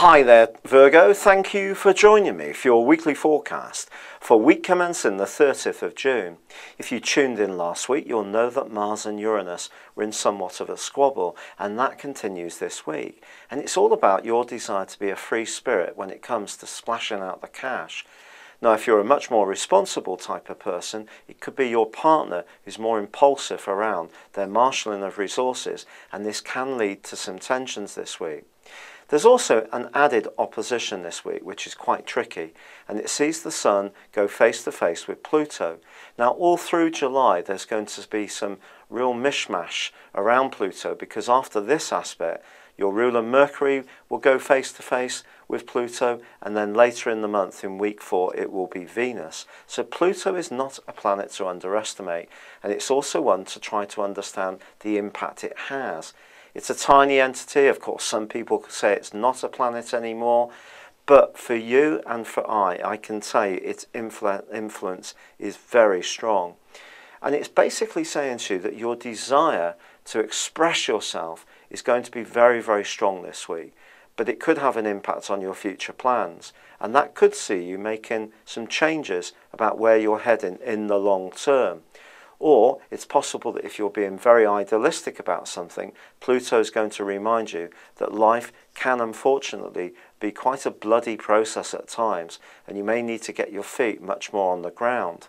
Hi there, Virgo. Thank you for joining me for your weekly forecast for week commencing the 30th of June. If you tuned in last week, you'll know that Mars and Uranus were in somewhat of a squabble, and that continues this week. And it's all about your desire to be a free spirit when it comes to splashing out the cash. Now, if you're a much more responsible type of person, it could be your partner who's more impulsive around their marshalling of resources, and this can lead to some tensions this week. There's also an added opposition this week, which is quite tricky, and it sees the Sun go face to face with Pluto. Now, all through July, there's going to be some real mishmash around Pluto, because after this aspect, your ruler Mercury will go face to face with Pluto, and then later in the month, in week 4, it will be Venus. So Pluto is not a planet to underestimate, and it's also one to try to understand the impact it has. It's a tiny entity. Of course, some people could say it's not a planet anymore, but for you and for I can tell you its influence is very strong. And it's basically saying to you that your desire to express yourself is going to be very, very strong this week, but it could have an impact on your future plans. And that could see you making some changes about where you're heading in the long term. Or it's possible that if you're being very idealistic about something, Pluto is going to remind you that life can unfortunately be quite a bloody process at times, and you may need to get your feet much more on the ground.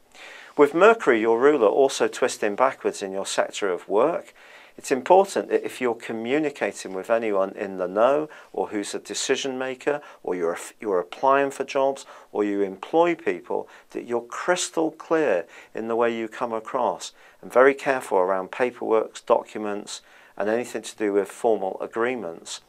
With Mercury, your ruler, also twisting backwards in your sector of work, it's important that if you're communicating with anyone in the know, or who's a decision maker, or you're applying for jobs, or you employ people, that you're crystal clear in the way you come across, and very careful around paperwork, documents, and anything to do with formal agreements.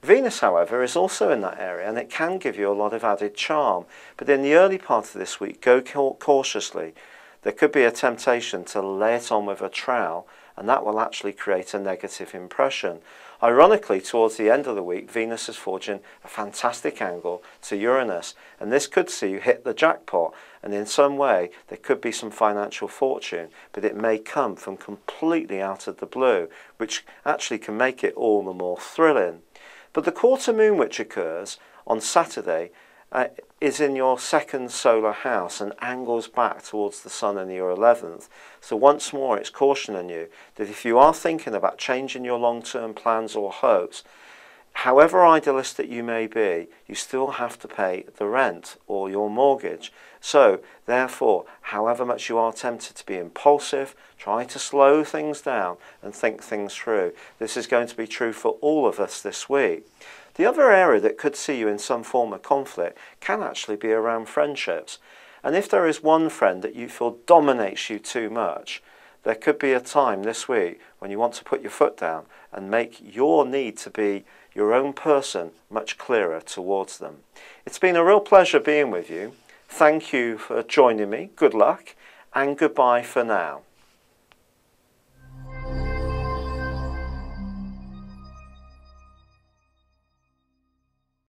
Venus, however, is also in that area, and it can give you a lot of added charm. But in the early part of this week, go cautiously. There could be a temptation to lay it on with a trowel, and that will actually create a negative impression. Ironically, towards the end of the week, Venus is forging a fantastic angle to Uranus, and this could see you hit the jackpot, and in some way there could be some financial fortune, but it may come from completely out of the blue, which actually can make it all the more thrilling. But the quarter moon, which occurs on Saturday, is in your second solar house and angles back towards the Sun in your 11th. So once more, it's cautioning you that if you are thinking about changing your long-term plans or hopes, however idealistic you may be, you still have to pay the rent or your mortgage. So therefore, however much you are tempted to be impulsive, try to slow things down and think things through. This is going to be true for all of us this week. The other area that could see you in some form of conflict can actually be around friendships. And if there is one friend that you feel dominates you too much, there could be a time this week when you want to put your foot down and make your need to be your own person much clearer towards them. It's been a real pleasure being with you. Thank you for joining me. Good luck and goodbye for now.